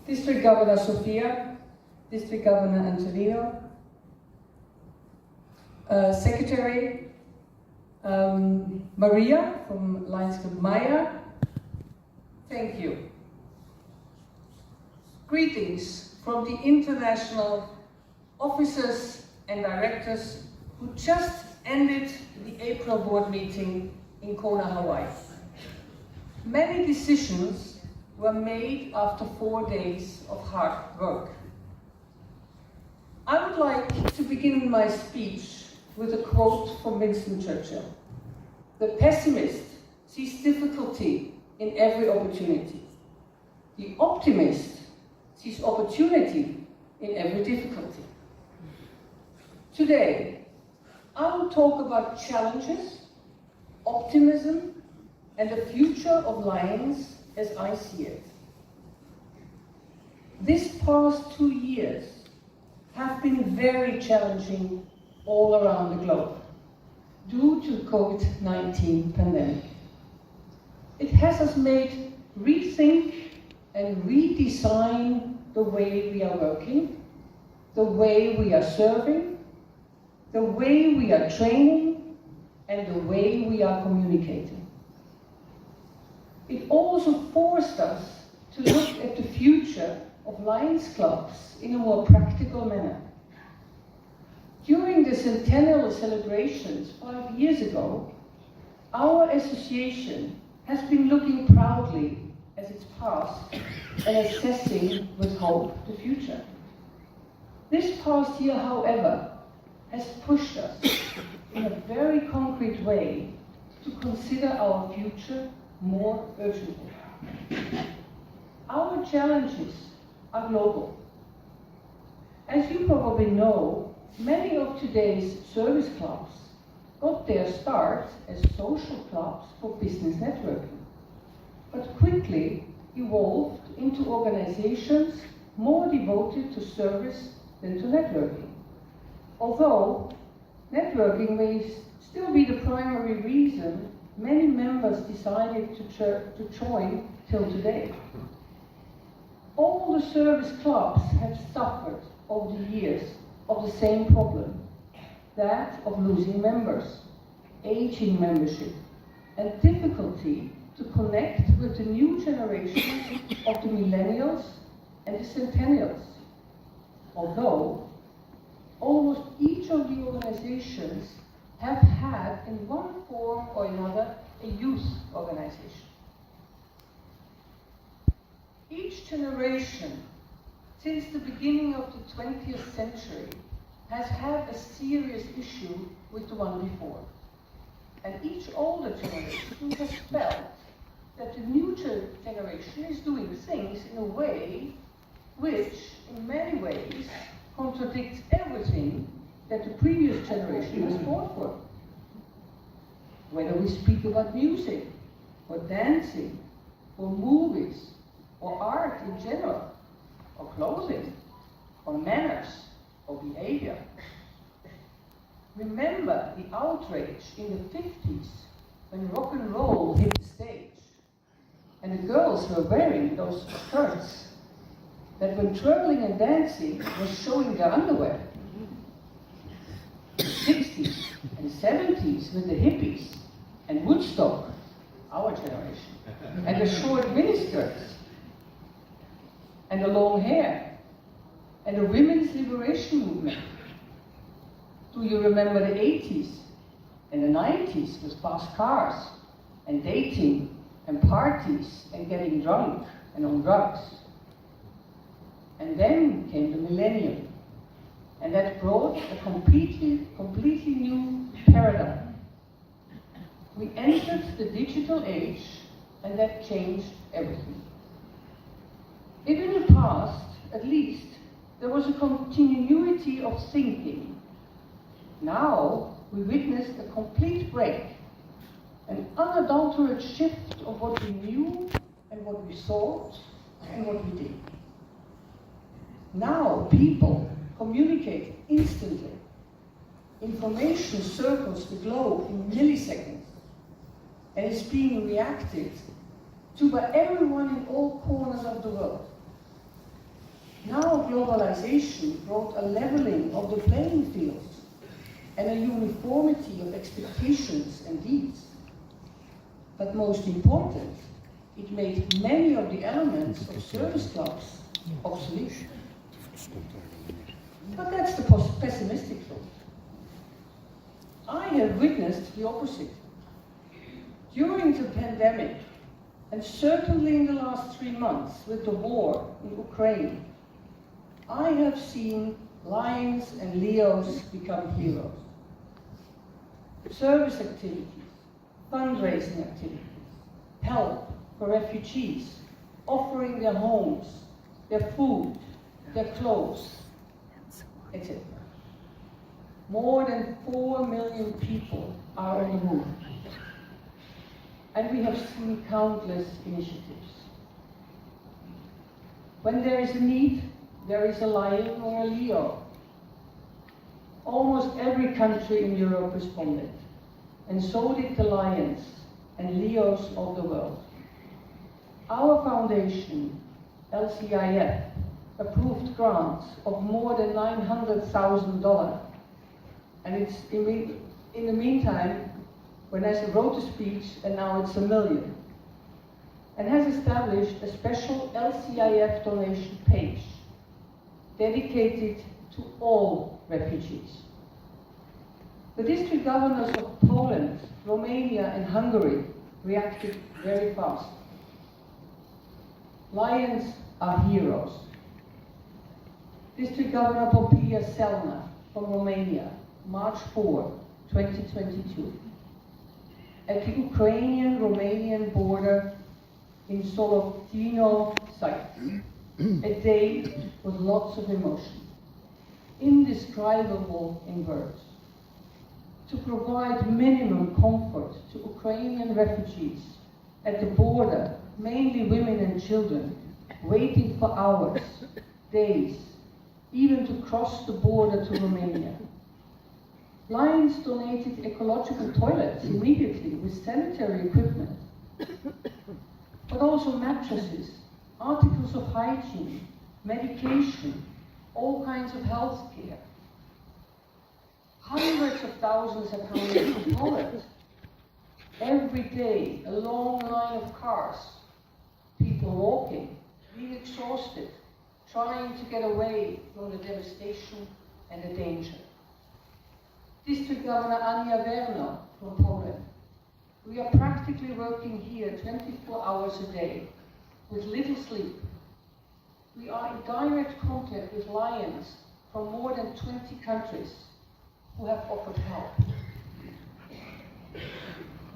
District Governor Sofia, District Governor Antonino, Secretary Maria from Lions Club Maya, thank you. Greetings from the international officers and directors who just ended the April board meeting in Kona, Hawaii. Many decisions were made after 4 days of hard work. I would like to begin my speech with a quote from Winston Churchill. The pessimist sees difficulty in every opportunity. The optimist sees opportunity in every difficulty. Today, I will talk about challenges, optimism, and the future of Lions as I see it. This past 2 years have been very challenging all around the globe due to the COVID-19 pandemic. It has us made rethink and redesign the way we are working, the way we are serving, the way we are training, and the way we are communicating. It also forced us to look at the future of Lions clubs in a more practical manner. During the centennial celebrations 5 years ago, our association has been looking proudly at its past and assessing with hope the future. This past year, however, has pushed us in a very concrete way to consider our future more urgently. Our challenges are global. As you probably know, many of today's service clubs got their start as social clubs for business networking, but quickly evolved into organizations more devoted to service than to networking. Although networking may still be the primary reason many members decided to join till today. All the service clubs have suffered over the years of the same problem, that of losing members, aging membership, and difficulty to connect with the new generation of the millennials and the centennials. Although almost each of the organizations have had, in one form or another, a youth organization. Each generation, since the beginning of the 20th century, has had a serious issue with the one before. And each older generation has felt that the new generation is doing things in a way which, in many ways, contradicts everything that the previous generation has fought for. Whether we speak about music, or dancing, or movies, or art in general, or clothing, or manners, or behavior. Remember the outrage in the 50s when rock and roll hit the stage, and the girls were wearing those skirts that when twirling and dancing was showing their underwear. 60s and 70s with the hippies and Woodstock, our generation, and the short miniskirts and the long hair and the women's liberation movement. Do you remember the 80s and the 90s with fast cars and dating and parties and getting drunk and on drugs? And then came the millennium, and that brought a completely new paradigm. We entered the digital age, and that changed everything. If in the past, at least, there was a continuity of thinking, now we witnessed a complete break, an unadulterated shift of what we knew and what we thought and what we did. Now people communicate instantly. Information circles the globe in milliseconds and is being reacted to by everyone in all corners of the world. Now globalization brought a leveling of the playing fields and a uniformity of expectations and deeds. But most important, it made many of the elements of service clubs obsolete. But that's the pessimistic thought. I have witnessed the opposite. During the pandemic, and certainly in the last 3 months with the war in Ukraine, I have seen lions and Leos become heroes. Service activities, fundraising activities, help for refugees, offering their homes, their food, their clothes, etc. More than 4 million people are on the move. And we have seen countless initiatives. When there is a need, there is a lion or a Leo. Almost every country in Europe responded, and so did the lions and Leos of the world. Our foundation, LCIF, approved grants of more than $900,000. And it's in the meantime, when I wrote the speech, and now it's $1 million. And has established a special LCIF donation page dedicated to all refugees. The district governors of Poland, Romania, and Hungary reacted very fast. Lions are heroes. District Governor Popija Selna from Romania, March 4, 2022, at the Ukrainian-Romanian border in Solotino site. A day with lots of emotion, indescribable in words. To provide minimum comfort to Ukrainian refugees at the border, mainly women and children, waiting for hours, days, even to cross the border to Romania. Lions donated ecological toilets immediately with sanitary equipment, but also mattresses, articles of hygiene, medication, all kinds of health care. Hundreds of thousands have come into Poland. Every day, a long line of cars, people walking, being exhausted, trying to get away from the devastation and the danger. District Governor Ania Werner from Poland. We are practically working here 24 hours a day, with little sleep. We are in direct contact with lions from more than 20 countries who have offered help.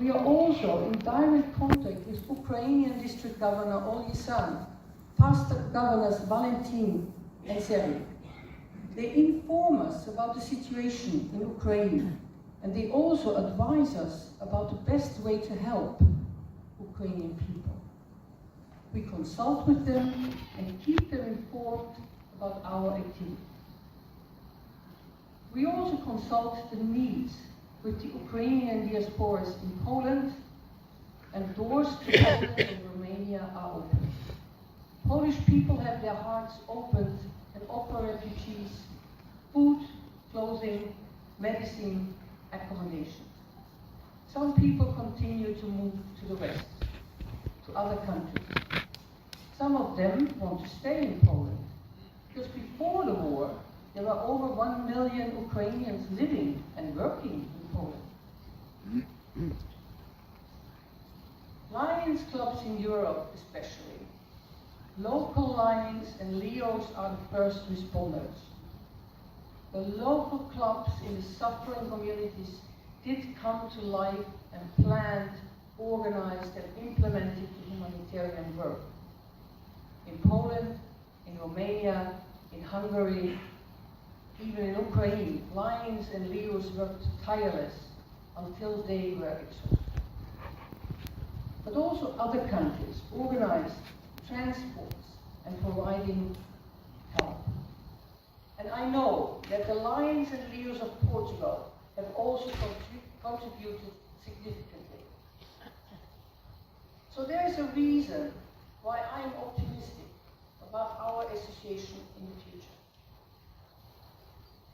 We are also in direct contact with Ukrainian District Governor Olyisan, past governors Valentin and Serhiy. They inform us about the situation in Ukraine, and they also advise us about the best way to help Ukrainian people. We consult with them and keep them informed about our activities. We also consult the needs with the Ukrainian diasporas in Poland, and doors to Poland and Romania are open. Polish people have their hearts opened and offer refugees food, clothing, medicine, accommodation. Some people continue to move to the west, to other countries. Some of them want to stay in Poland, because before the war, there were over 1 million Ukrainians living and working in Poland. Lions clubs in Europe especially. Local lions and Leos are the first responders. The local clubs in the suffering communities did come to life and planned, organized and implemented the humanitarian work. In Poland, in Romania, in Hungary, even in Ukraine, lions and Leos worked tireless until they were exhausted. But also other countries organized transports and providing help. And I know that the lions and Leos of Portugal have also contributed significantly. So there is a reason why I am optimistic about our association in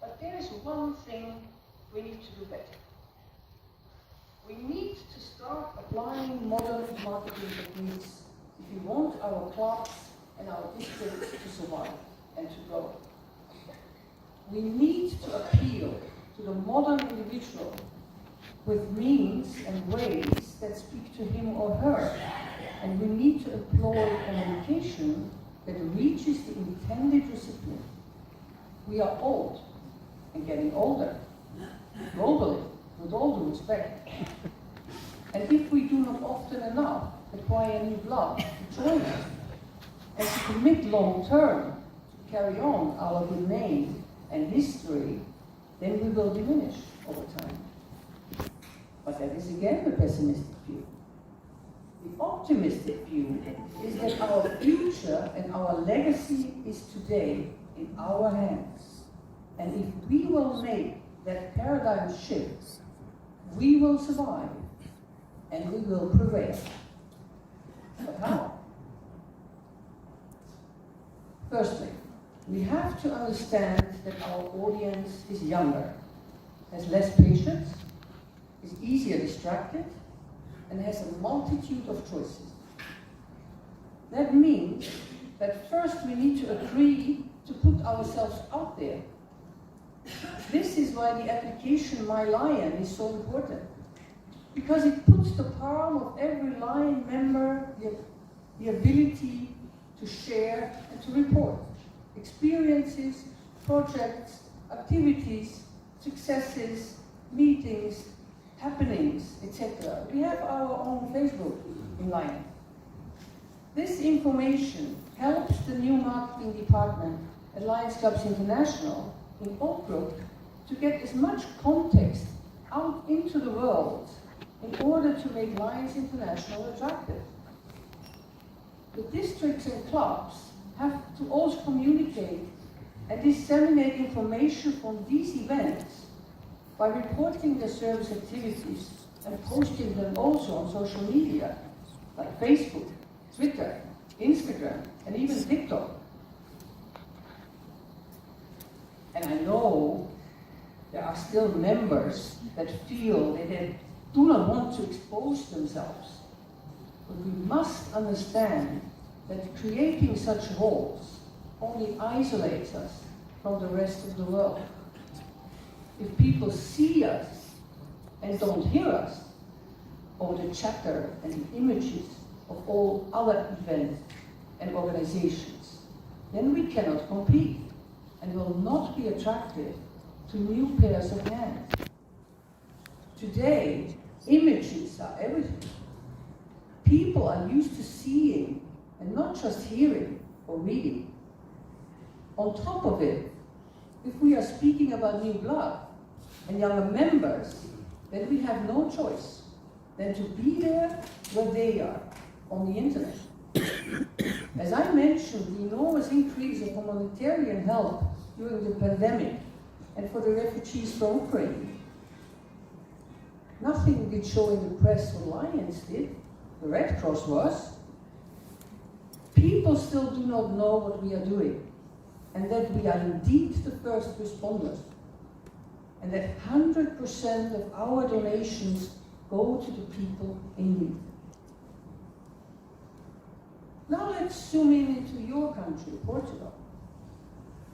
But there is one thing we need to do better. We need to start applying modern marketing techniques if we want our clubs and our districts to survive and to grow. We need to appeal to the modern individual with means and ways that speak to him or her. And we need to employ communication that reaches the intended recipient. We are old and getting older, globally, with all due respect. And if we do not often enough acquire new blood to join us and to commit long term to carry on our good name and history, then we will diminish over time. But that is again the pessimistic view. The optimistic view is that our future and our legacy is today in our hands. And if we will make that paradigm shift, we will survive and we will prevail. But how? Firstly, we have to understand that our audience is younger, has less patience, is easier distracted, and has a multitude of choices. That means that first we need to agree to put ourselves out there. This is why the application My Lion is so important, because it puts the palm of every Lion member the ability to share and to report experiences, projects, activities, successes, meetings, happenings, etc. We have our own Facebook in Lion. This information helps the new marketing department at Lions Clubs International in Oakbrook to get as much context out into the world in order to make Lions International attractive. The districts and clubs have to also communicate and disseminate information from these events by reporting their service activities and posting them also on social media like Facebook, Twitter, Instagram, and even TikTok. And I know there are still members that feel that they do not want to expose themselves. But we must understand that creating such walls only isolates us from the rest of the world. If people see us and don't hear us, or the chatter and the images of all other events and organizations, then we cannot compete and will not be attractive to new pairs of hands. Today, images are everything. People are used to seeing and not just hearing or reading. On top of it, if we are speaking about new blood and younger members, then we have no choice than to be there where they are, on the internet. As I mentioned, the enormous increase of humanitarian help during the pandemic and for the refugees from Ukraine. Nothing did show in the press what Lions did. The Red Cross was. People still do not know what we are doing, and that we are indeed the first responders, and that 100% of our donations go to the people in need. Now let's zoom in into your country, Portugal.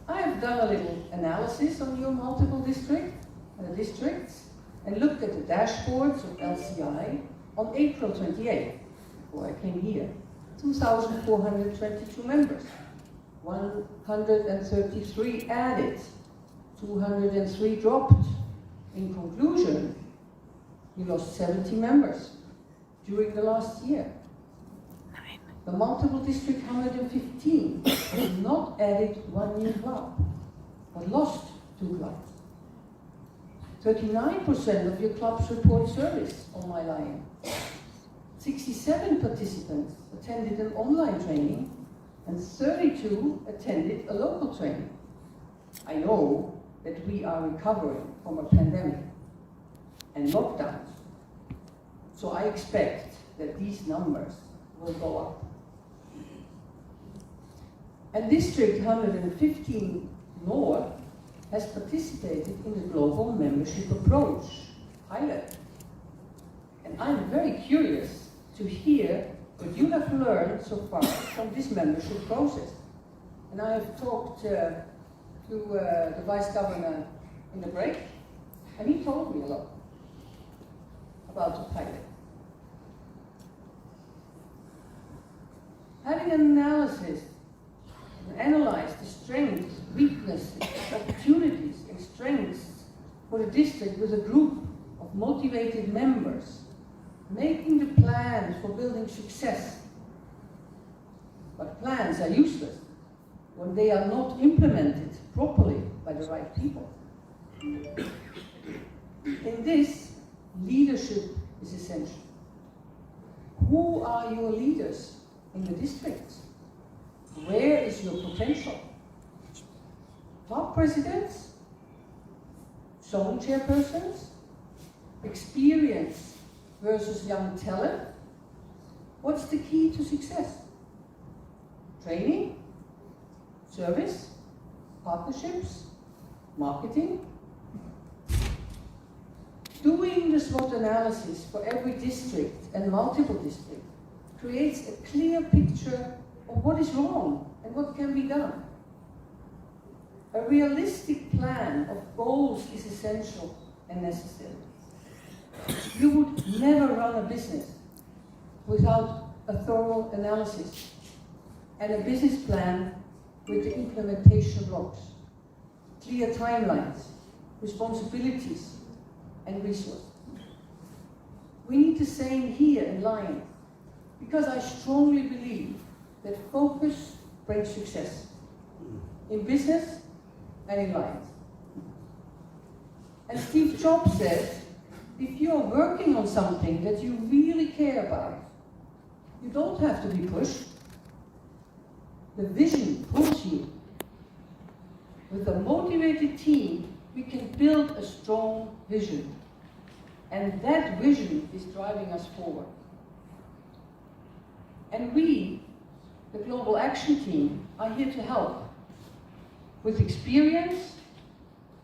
I have done a little analysis on your multiple districts and looked at the dashboards of LCI on April 28th, before I came here. 2,422 members, 133 added, 203 dropped. In conclusion, we lost 70 members during the last year. The multiple district 115 has not added one new club, but lost 2 clubs. 39% of your clubs report service on My Lion. 67 participants attended an online training, and 32 attended a local training. I know that we are recovering from a pandemic and lockdowns, so I expect that these numbers will go up. And District 115 North has participated in the global membership approach pilot. And I'm very curious to hear what you have learned so far from this membership process. And I have talked to the Vice Governor in the break, and he told me a lot about the pilot. Having an analysis and analyzed the strengths, weaknesses, opportunities, and strengths for the district with a group of motivated members, making the plans for building success. But plans are useless when they are not implemented properly by the right people. In this, leadership is essential. Who are your leaders in the district? Where is your potential? Top presidents? Zone chairpersons? Experience versus young talent? What's the key to success? Training? Service? Partnerships? Marketing? Doing the SWOT analysis for every district and multiple districts creates a clear picture of what is wrong and what can be done. A realistic plan of goals is essential and necessary. You would never run a business without a thorough analysis and a business plan with the implementation blocks, clear timelines, responsibilities, and resources. We need the same here in line, because I strongly believe that focus brings success in business and in life. And Steve Jobs said, if you're working on something that you really care about, you don't have to be pushed. The vision pulls you. With a motivated team, we can build a strong vision. And that vision is driving us forward. And we, the Global Action Team, are here to help with experience,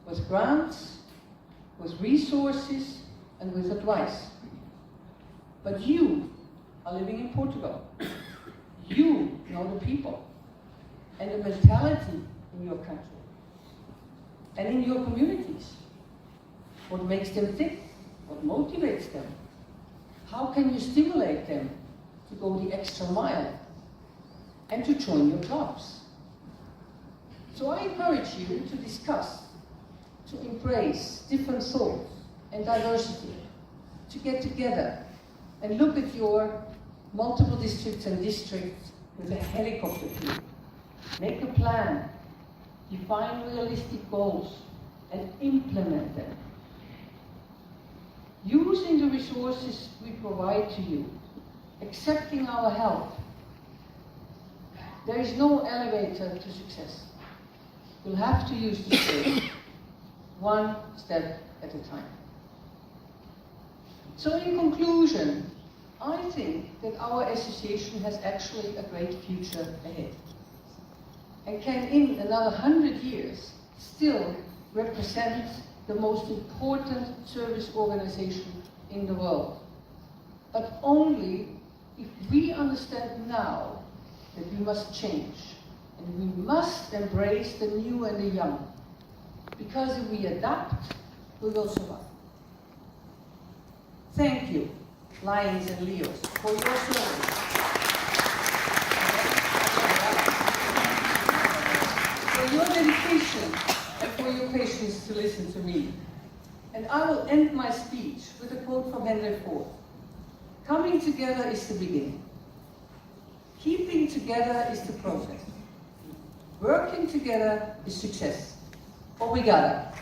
with grants, with resources, and with advice. But you are living in Portugal. You know the people and the mentality in your country and in your communities. What makes them tick? What motivates them? How can you stimulate them to go the extra mile and to join your clubs? So I encourage you to discuss, to embrace different thoughts and diversity, to get together and look at your multiple districts and districts with a helicopter view. Make a plan, define realistic goals, and implement them. Using the resources we provide to you, accepting our help. There is no elevator to success. You'll have to use the stairs, one step at a time. So in conclusion, I think that our association has actually a great future ahead and can in another 100 years still represent the most important service organization in the world. But only if we understand now that we must change and we must embrace the new and the young. Because if we adapt, we will survive. Thank you, Lions and Leos, for your service. For your dedication and for your patience to listen to me. And I will end my speech with a quote from Henry Ford. Coming together is the beginning. Keeping together is the process. Working together is success. Obrigada.